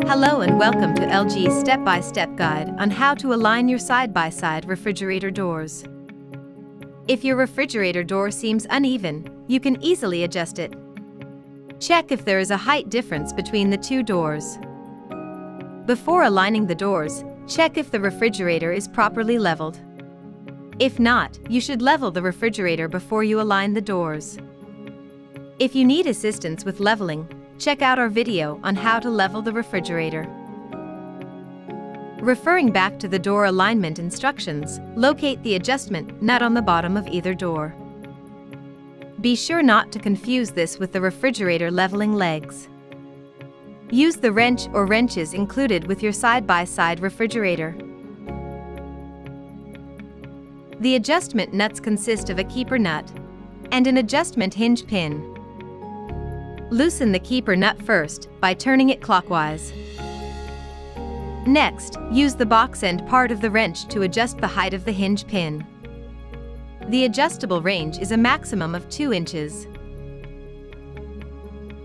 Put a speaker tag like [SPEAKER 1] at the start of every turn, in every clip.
[SPEAKER 1] Hello and welcome to LG's step-by-step guide on how to align your side-by-side refrigerator doors. If your refrigerator door seems uneven, you can easily adjust it. Check if there is a height difference between the two doors. Before aligning the doors, check if the refrigerator is properly leveled. If not, you should level the refrigerator before you align the doors. If you need assistance with leveling, check out our video on how to level the refrigerator. Referring back to the door alignment instructions, locate the adjustment nut on the bottom of either door. Be sure not to confuse this with the refrigerator leveling legs. Use the wrench or wrenches included with your side-by-side refrigerator. The adjustment nuts consist of a keeper nut and an adjustment hinge pin. Loosen the keeper nut first by turning it clockwise. Next, use the box end part of the wrench to adjust the height of the hinge pin. The adjustable range is a maximum of 2 inches.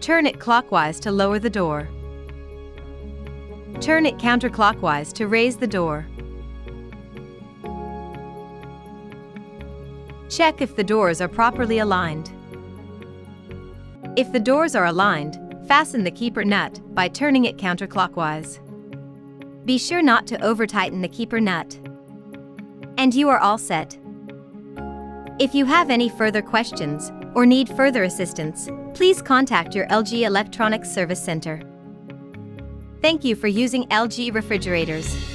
[SPEAKER 1] Turn it clockwise to lower the door. Turn it counterclockwise to raise the door. Check if the doors are properly aligned. If the doors are aligned, fasten the keeper nut by turning it counterclockwise. Be sure not to over-tighten the keeper nut. And you are all set. If you have any further questions or need further assistance, please contact your LG Electronics Service Center. Thank you for using LG refrigerators.